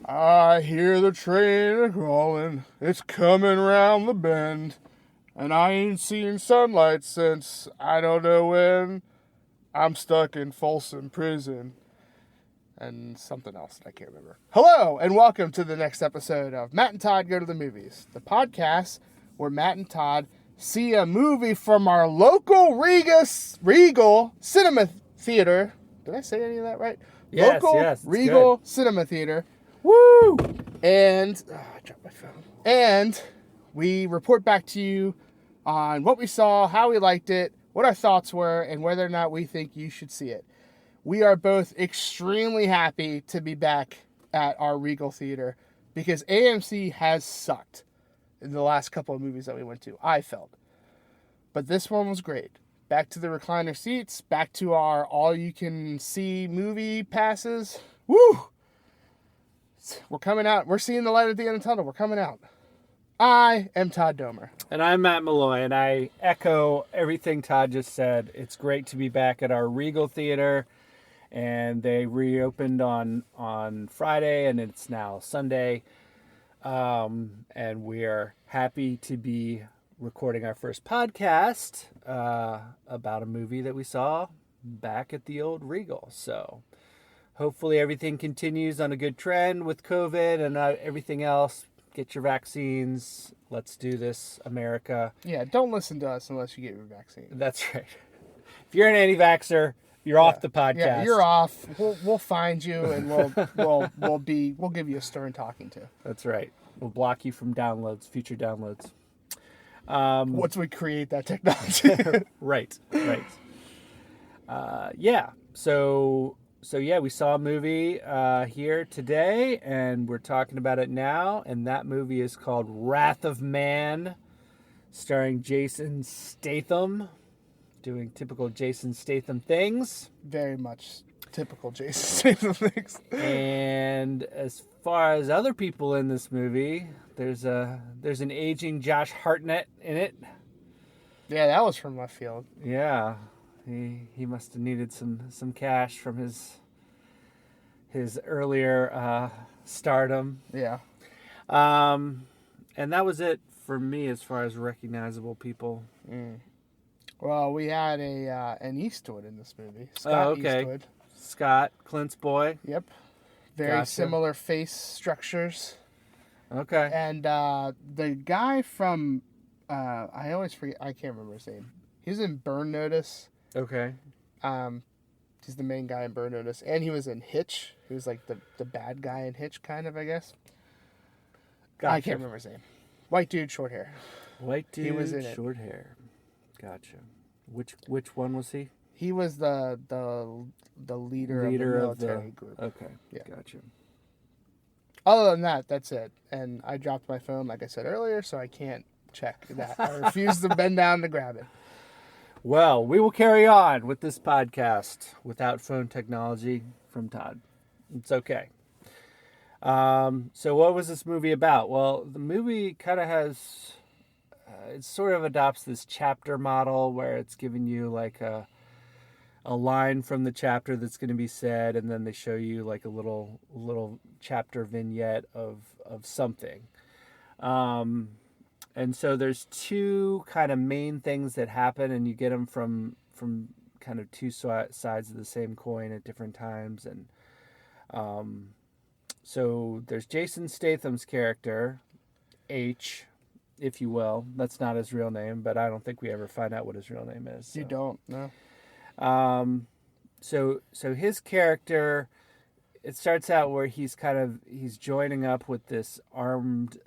I hear the train a-crawling, it's coming round the bend, and I ain't seen sunlight since I don't know when. I'm stuck in Folsom Prison. And something else that I can't remember. Hello, and welcome to the next episode of Matt and Todd Go to the Movies, the podcast where Matt and Todd see a movie from our local Regal Cinema Theater. Did I say any of that right? Yes, local Regal Cinema Theater. Woo! And I dropped my phone. And we report back to you on what we saw, how we liked it, what our thoughts were, and whether or not we think you should see it. We are both extremely happy to be back at our Regal Theater because AMC has sucked in the last couple of movies that we went to, I felt. But this one was great. Back to the recliner seats, back to our all-you-can-see movie passes. Woo! We're coming out. We're seeing the light at the end of the tunnel. We're coming out. I am Todd Domer. And I'm Matt Malloy, and I echo everything Todd just said. It's great to be back at our Regal Theater. And they reopened on Friday, and it's now Sunday. And we are happy to be recording our first podcast about a movie that we saw back at the old Regal. So hopefully everything continues on a good trend with COVID and everything else. Get your vaccines. Let's do this, America. Yeah, don't listen to us unless you get your vaccine. That's right. If you're an anti-vaxxer, you're off the podcast. Yeah, you're off. We'll find you and we'll give you a stern talking to. That's right. We'll block you from downloads, future downloads. Once we create that technology. Right. Yeah. So yeah, we saw a movie here today, and we're talking about it now. And that movie is called Wrath of Man, starring Jason Statham. Doing typical Jason Statham things. Very much typical Jason Statham things. And as far as other people in this movie, there's an aging Josh Hartnett in it. Yeah, that was from left field. Yeah, he must have needed some cash from his earlier stardom. Yeah. And that was it for me as far as recognizable people. Mm. Well, we had an Eastwood in this movie. Scott Eastwood. Scott, Clint's boy. Yep. Very similar face structures. Okay. And the guy from, I always forget, I can't remember his name. He was in Burn Notice. Okay. He's the main guy in Burn Notice. And he was in Hitch. He was like the bad guy in Hitch, kind of, I guess. Gotcha. I can't remember his name. White dude, short hair. White dude, he was in short hair. Gotcha. Which one was he? He was the leader of the military group. Okay, yeah. Gotcha. Other than that, that's it. And I dropped my phone, like I said earlier, so I can't check that. I refuse to bend down to grab it. Well, we will carry on with this podcast without phone technology from Todd. It's okay. So what was this movie about? Well, the movie kind of has... it sort of adopts this chapter model where it's giving you like a line from the chapter that's going to be said, and then they show you like a little chapter vignette of something. And so there's two kind of main things that happen, and you get them from kind of two sides of the same coin at different times. And so there's Jason Statham's character, H, if you will. That's not his real name, but I don't think we ever find out what his real name is. So. You don't, no. So his character, it starts out where he's joining up with this armored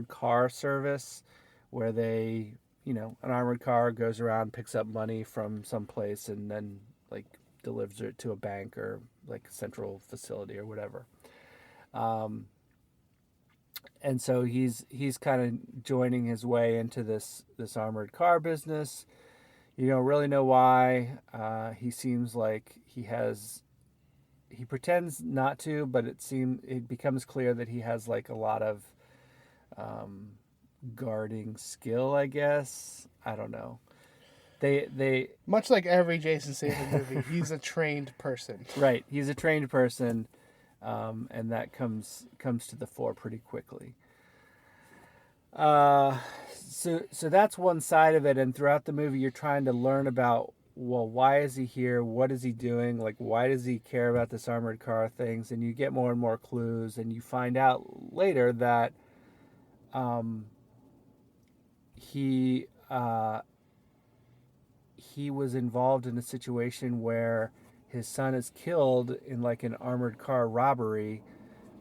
car service where they, an armored car goes around, picks up money from someplace, and then like delivers it to a bank or like a central facility or whatever. And so he's kind of joining his way into this armored car business. You don't really know why. He seems like he pretends not to, but it becomes clear that he has like a lot of guarding skill, I guess. I don't know. They much like every Jason Statham movie, he's a trained person. Right, he's a trained person. and that comes to the fore pretty quickly. So that's one side of it, and throughout the movie, you're trying to learn about, well, why is he here? What is he doing? Like, why does he care about this armored car things? And you get more and more clues, and you find out later that he was involved in a situation where his son is killed in like an armored car robbery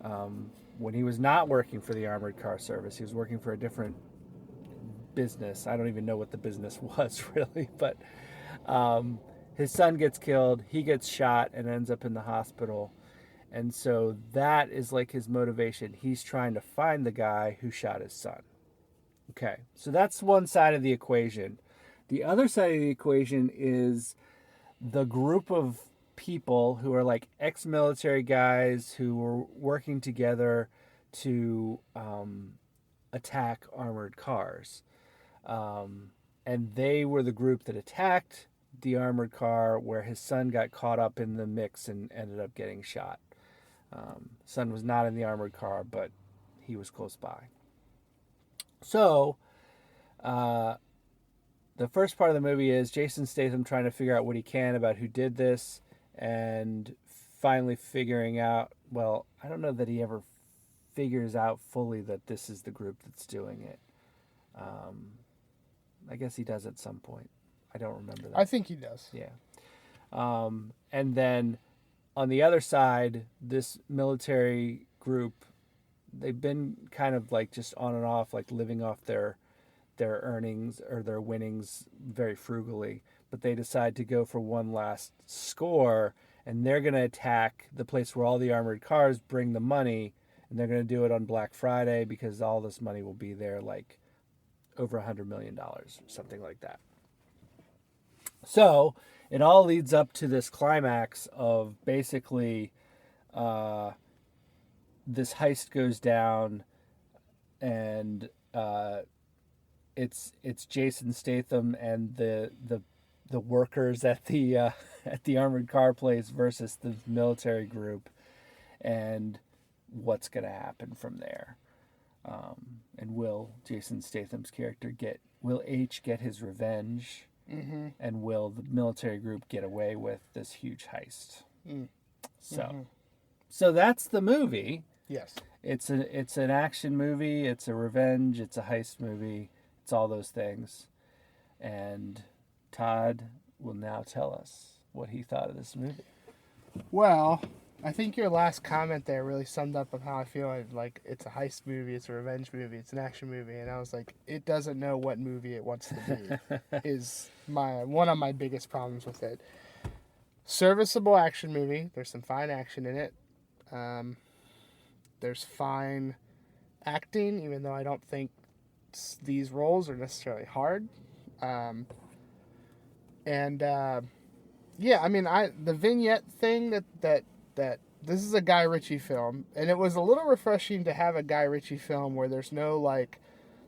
when he was not working for the armored car service. He was working for a different business. I don't even know what the business was really, but his son gets killed, he gets shot and ends up in the hospital. And so that is like his motivation. He's trying to find the guy who shot his son. Okay, so that's one side of the equation. The other side of the equation is the group of people who are like ex-military guys who were working together to attack armored cars. And they were the group that attacked the armored car where his son got caught up in the mix and ended up getting shot. Son was not in the armored car, but he was close by. So, the first part of the movie is Jason Statham trying to figure out what he can about who did this, and finally figuring out, well, I don't know that he ever figures out fully that this is the group that's doing it. I guess he does at some point. I don't remember that. I think he does. Yeah. And then on the other side, this military group, they've been kind of like just on and off, like living off their earnings or their winnings very frugally, but they decide to go for one last score, and they're going to attack the place where all the armored cars bring the money, and they're going to do it on Black Friday because all this money will be there, like over $100 million, something like that. So it all leads up to this climax of basically this heist goes down, and it's Jason Statham and the workers at the armored car place versus the military group, and what's going to happen from there. And will Jason Statham's character will H get his revenge? Mm-hmm. And will the military group get away with this huge heist? So that's the movie. Yes. It's an action movie, it's a revenge, it's a heist movie, it's all those things. And Todd will now tell us what he thought of this movie. Well, I think your last comment there really summed up of how I feel. Like, it's a heist movie, it's a revenge movie, it's an action movie, and I was like, it doesn't know what movie it wants to be. Is one of my biggest problems with it. Serviceable action movie. There's some fine action in it. There's fine acting, even though I don't think these roles are necessarily hard. Yeah, I mean, the vignette thing that this is a Guy Ritchie film, and it was a little refreshing to have a Guy Ritchie film where there's no like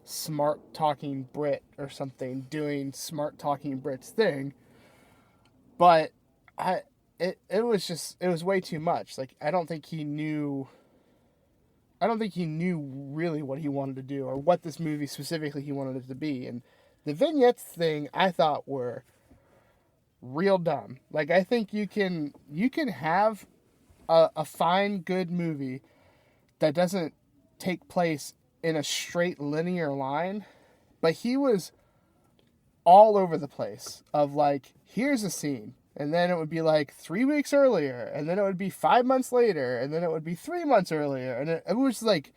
smart talking Brit or something doing smart talking Brit's thing. But it was way too much. Like, I don't think he knew really what he wanted to do or what this movie specifically he wanted it to be. And the vignettes thing I thought were real dumb. Like, I think you can have a fine, good movie that doesn't take place in a straight linear line, but he was all over the place of like, here's a scene, and then it would be like 3 weeks earlier, and then it would be 5 months later, and then it would be 3 months earlier, and it was like,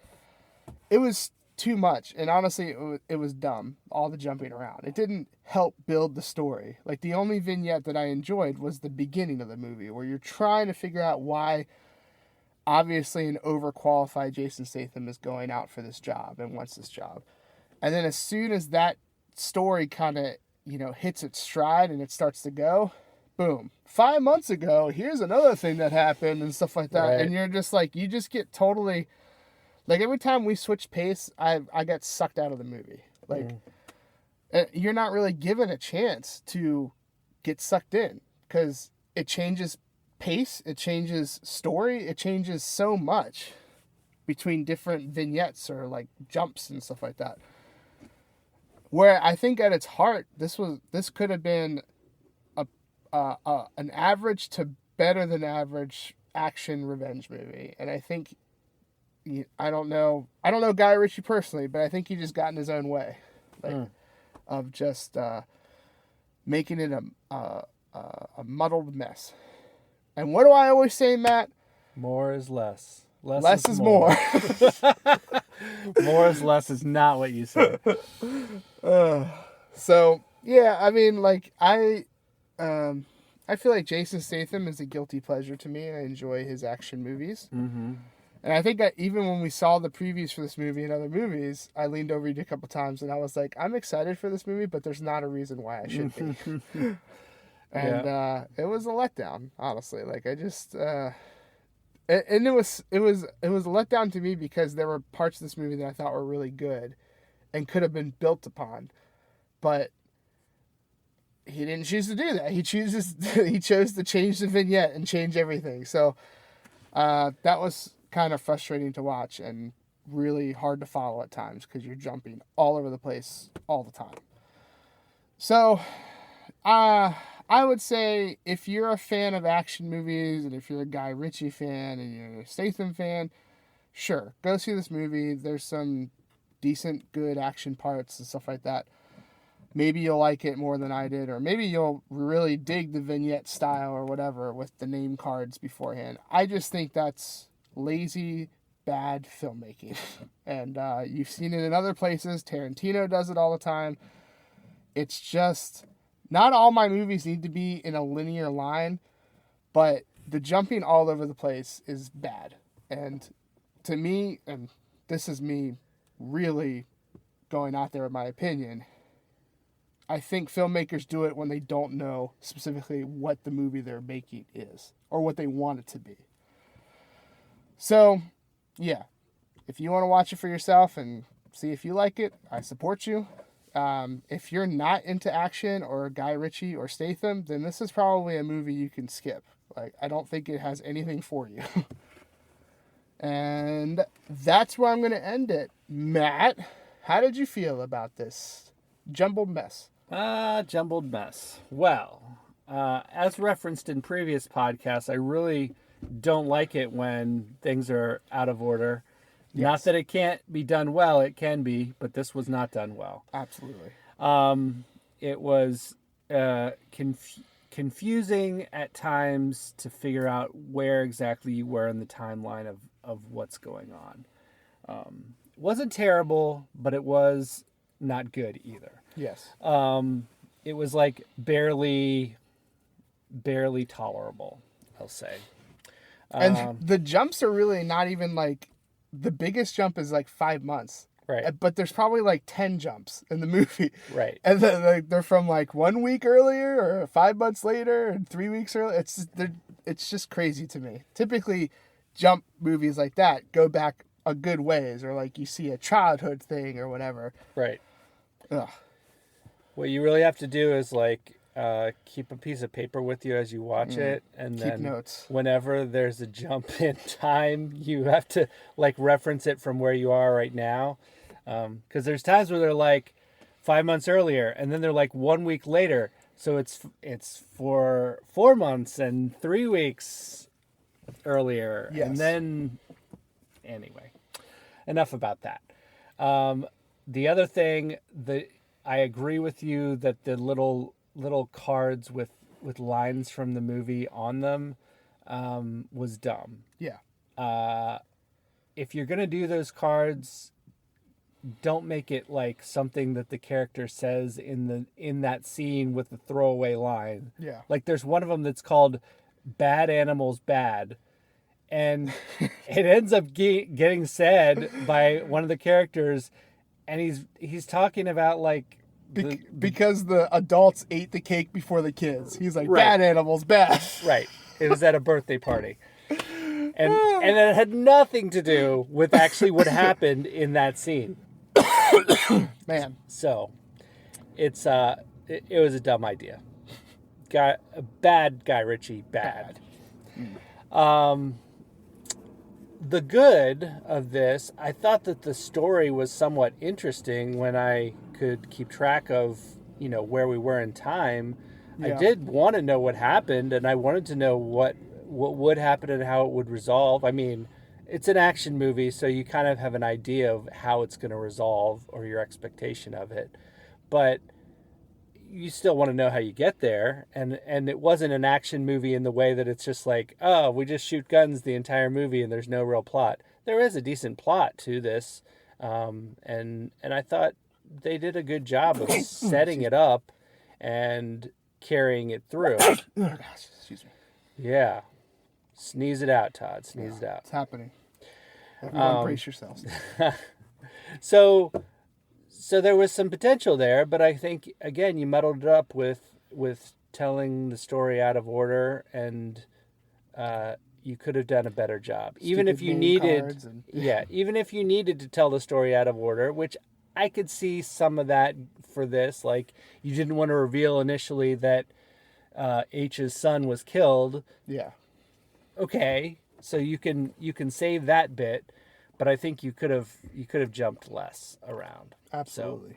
it was too much, and honestly, it was dumb, all the jumping around. It didn't help build the story. Like, the only vignette that I enjoyed was the beginning of the movie, where you're trying to figure out why, obviously, an overqualified Jason Statham is going out for this job and wants this job. And then as soon as that story kind of, hits its stride and it starts to go, boom, 5 months ago, here's another thing that happened and stuff like that. Right. And you're just like, you just get totally... Like, every time we switch pace, I got sucked out of the movie. Like, you're not really given a chance to get sucked in because it changes pace, it changes story, it changes so much between different vignettes or like jumps and stuff like that. Where I think at its heart, this could have been an average to better than average action revenge movie, and I think I don't know Guy Ritchie personally, but I think he just got in his own way, like of just making it a muddled mess. And what do I always say, Matt? More is less. Less is more. More is less is not what you said. So yeah, I mean, like I feel like Jason Statham is a guilty pleasure to me. I enjoy his action movies. Mm-hmm. And I think that even when we saw the previews for this movie and other movies, I leaned over you a couple times and I was like, I'm excited for this movie, but there's not a reason why I should be. And it was a letdown, honestly. Like I just, and it was a letdown to me because there were parts of this movie that I thought were really good and could have been built upon, but he didn't choose to do that. He chose to change the vignette and change everything. So that was kind of frustrating to watch and really hard to follow at times because you're jumping all over the place all the time. So I would say if you're a fan of action movies and if you're a Guy Ritchie fan and you're a Statham fan, sure, go see this movie. There's some decent, good action parts and stuff like that. Maybe you'll like it more than I did, or maybe you'll really dig the vignette style or whatever with the name cards beforehand. I just think that's lazy, bad filmmaking. And you've seen it in other places. Tarantino does it all the time. It's just, not all my movies need to be in a linear line, but the jumping all over the place is bad. And to me, and this is me really going out there with my opinion, I think filmmakers do it when they don't know specifically what the movie they're making is or what they want it to be. So, yeah, if you want to watch it for yourself and see if you like it, I support you. If you're not into action or Guy Ritchie or Statham, then this is probably a movie you can skip. Like, I don't think it has anything for you. And that's where I'm going to end it. Matt, how did you feel about this jumbled mess? Jumbled mess. Well, as referenced in previous podcasts, I really don't like it when things are out of order. Yes. Not that it can't be done well, it can be, but this was not done well. Absolutely. It was confusing at times to figure out where exactly you were in the timeline of what's going on. Wasn't terrible, but it was not good either. Yes. It was like barely tolerable, I'll say. And the jumps are really not even like, the biggest jump is like 5 months. Right. But there's probably like 10 jumps in the movie. Right. And they're from like 1 week earlier or 5 months later and 3 weeks earlier. It's just crazy to me. Typically, jump movies like that go back a good ways, or like you see a childhood thing or whatever. Right. Ugh. What you really have to do is like keep a piece of paper with you as you watch it, and keep then notes. Whenever there's a jump in time, you have to like reference it from where you are right now, because there's times where they're like 5 months earlier, and then they're like 1 week later, so it's for 4 months and 3 weeks earlier. Yes. And then anyway, enough about that. The other thing that I agree with you that the little cards with lines from the movie on them was dumb. Yeah. If you're gonna do those cards, don't make it like something that the character says in that scene with the throwaway line. Yeah. Like there's one of them that's called "Bad Animals Bad," and it ends up getting said by one of the characters. And he's talking about like because the adults ate the cake before the kids. He's like, right. Bad animals, bad. Right. It was at a birthday party. And it had nothing to do with actually what happened in that scene. Man. So it was a dumb idea. Bad Guy Ritchie, bad. The good of this, I thought that the story was somewhat interesting when I could keep track of, where we were in time. I Yeah. did want to know what happened, and I wanted to know what would happen and how it would resolve. I mean, it's an action movie, so you kind of have an idea of how it's going to resolve or your expectation of it. But you still want to know how you get there, and it wasn't an action movie in the way that it's just like, oh, we just shoot guns the entire movie and there's no real plot. There is a decent plot to this, and I thought they did a good job of setting it up and carrying it through. Oh, gosh, excuse me. Yeah, sneeze it out, Todd. Sneeze it out. It's happening. Everyone brace yourselves. So there was some potential there, but I think again you muddled it up with telling the story out of order, and you could have done a better job. Even if you needed, even if you needed to tell the story out of order, which I could see some of that for this. Like, you didn't want to reveal initially that H's son was killed. Yeah. Okay, so you can save that bit, but I think you could have jumped less around. Absolutely.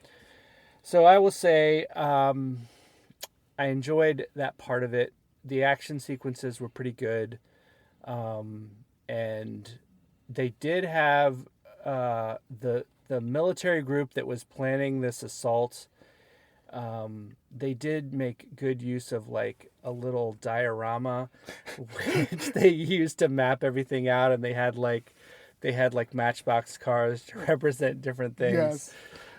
So I will say I enjoyed that part of it. The action sequences were pretty good, and they did have the military group that was planning this assault. They did make good use of like a little diorama, which they used to map everything out, and they had like matchbox cars to represent different things. Yes.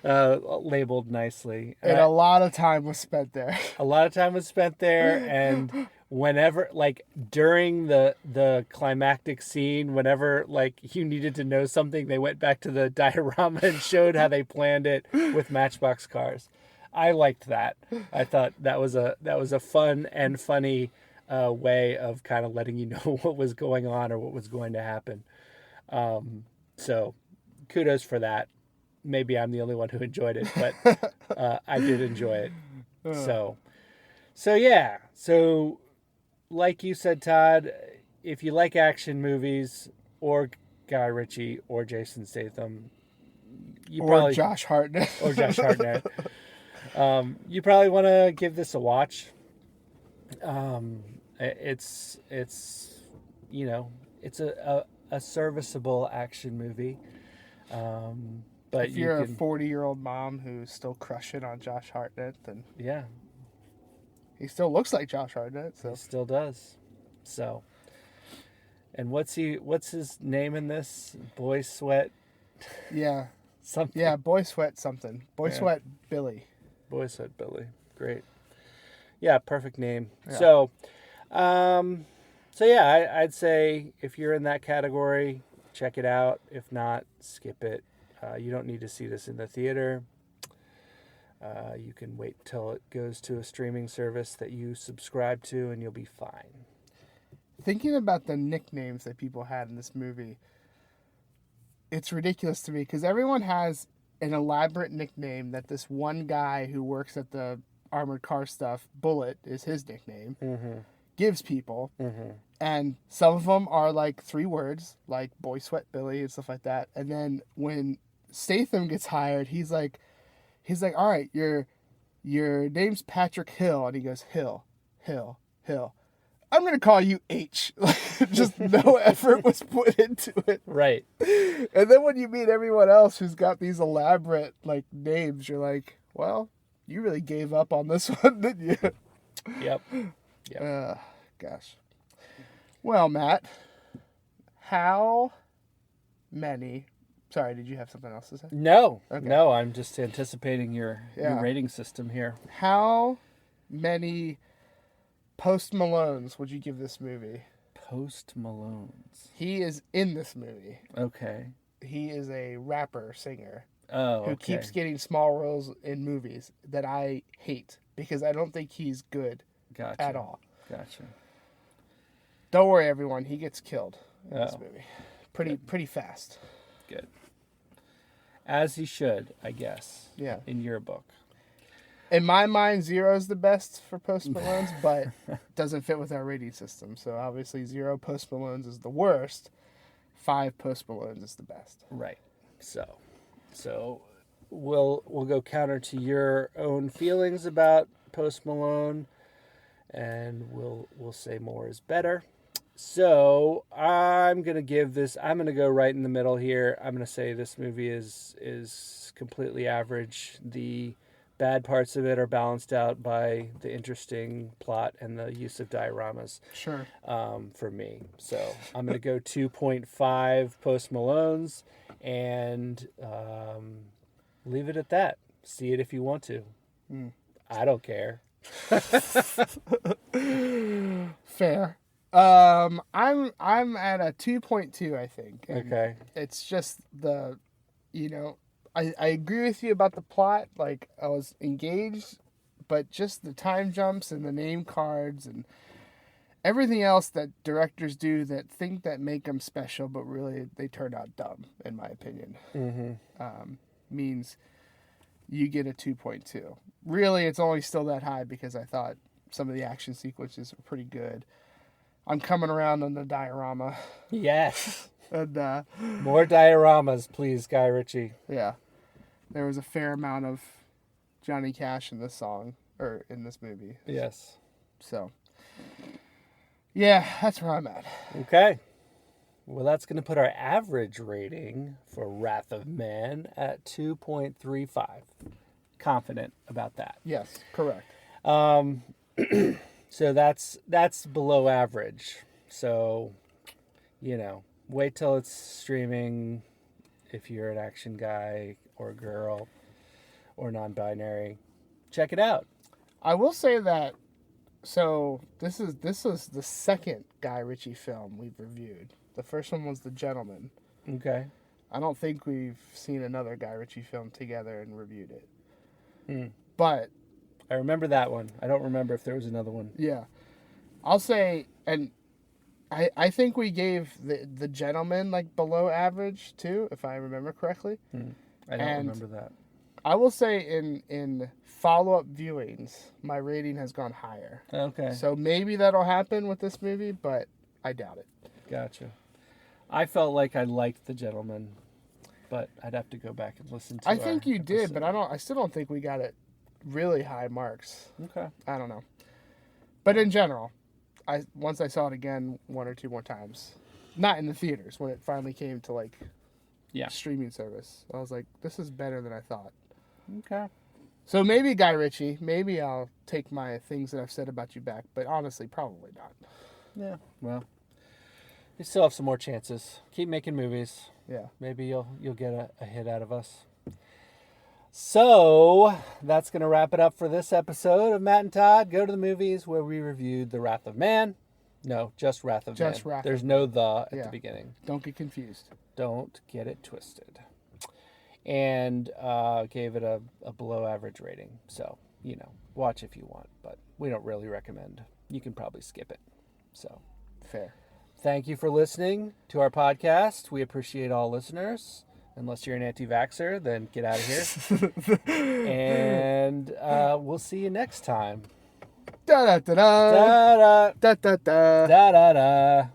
Labeled nicely. And a lot of time was spent there. A lot of time was spent there, and whenever, like, during the climactic scene, whenever, like, you needed to know something, they went back to the diorama and showed how they planned it with matchbox cars. I liked that. I thought that was a fun and funny way of kind of letting you know what was going on or what was going to happen. So kudos for that. Maybe I'm the only one who enjoyed it, but I did enjoy it. So yeah. So like you said, Todd, if you like action movies or Guy Ritchie or Jason Statham, or Josh Hartnett. You probably want to give this a watch. It's it's a serviceable action movie. But if you're a 40-year-old mom who's still crushing on Josh Hartnett, then yeah, he still looks like Josh Hartnett. So he still does. So, and what's his name in this? Boy Sweat. Yeah. Something. Yeah, Boy Sweat something. Boy Sweat Billy. Boy Sweat Billy. Great. Yeah, perfect name. Yeah. So yeah, I'd say if you're in that category, check it out. If not, skip it. You don't need to see this in the theater. You can wait till it goes to a streaming service that you subscribe to, and you'll be fine. Thinking about the nicknames that people had in this movie, it's ridiculous to me because everyone has an elaborate nickname that this one guy who works at the armored car stuff, Bullet is his nickname, gives people. And some of them are like 3 words, like Boy Sweat Billy and stuff like that. And then when Statham gets hired, he's like, all right, your name's Patrick Hill, and he goes Hill. I'm gonna call you H. Just no effort was put into it. Right. And then when you meet everyone else who's got these elaborate like names, you're like, well, you really gave up on this one, didn't you? Yep. Gosh. Well, Matt, how many... Sorry, did you have something else to say? No. Okay. No, I'm just anticipating your rating system here. How many Post Malones would you give this movie? Post Malones. He is in this movie. Okay. He is a rapper, singer. Oh, who keeps getting small roles in movies that I hate because I don't think he's good at all. Gotcha. Don't worry, everyone. He gets killed in this movie. Pretty fast. Good. As he should, I guess. Yeah. In your book. In my mind, 0 is the best for Post Malone's, but doesn't fit with our rating system. So obviously 0 Post Malone's is the worst. 5 Post Malone's is the best. Right. So we'll go counter to your own feelings about Post Malone, and we'll say more is better. So I'm gonna go right in the middle here. I'm gonna say this movie is completely average. The bad parts of it are balanced out by the interesting plot and the use of dioramas. Sure. For me. So I'm going to go 2.5 Post Malone's and leave it at that. See it if you want to. I don't care. Fair. I'm at a 2.2, I think. And Okay. it's just I agree with you about the plot. Like, I was engaged, but just the time jumps and the name cards and everything else that directors do that make them special, but really they turn out dumb, in my opinion, means you get a 2.2. Really, it's only still that high because I thought some of the action sequences were pretty good. I'm coming around on the diorama. Yes. And, more dioramas, please, Guy Ritchie. Yeah. There was a fair amount of Johnny Cash in this movie. Yes. So, yeah, that's where I'm at. Okay. Well, that's going to put our average rating for Wrath of Man at 2.35. Confident about that. Yes, correct. So that's below average. So, wait till it's streaming if you're an action guy or girl or non-binary. Check it out. I will say that, so this is the second Guy Ritchie film we've reviewed. The first one was The Gentleman. Okay. I don't think we've seen another Guy Ritchie film together and reviewed it. Hmm. But I remember that one. I don't remember if there was another one. yeah. I'll say, and I think we gave the Gentleman like below average too, if I remember correctly. I don't remember that. I will say in follow-up viewings, my rating has gone higher. Okay. So maybe that'll happen with this movie, but I doubt it. Gotcha. I felt like I liked The Gentleman, but I'd have to go back and listen to it. I think you did, but I still don't think we got it really high marks. Okay. I don't know. But in general, once I saw it again 1 or 2 more times, not in the theaters, when it finally came to like streaming service, I was like, this is better than I thought. Okay. So maybe Guy Ritchie, maybe I'll take my things that I've said about you back, but honestly, probably not. Yeah. Well, you still have some more chances. Keep making movies. Yeah. Maybe you'll get a hit out of us. So that's going to wrap it up for this episode of Matt and Todd Go to the Movies, where we reviewed The Wrath of Man. No, just Wrath of Man. Just Wrath. There's no at the beginning. Don't get confused. Don't get it twisted. And gave it a below average rating. So, watch if you want, but we don't really recommend. You can probably skip it. So, fair. Thank you for listening to our podcast. We appreciate all listeners. Unless you're an anti-vaxxer, then get out of here. And we'll see you next time. Da da da da da da da da. Da da da.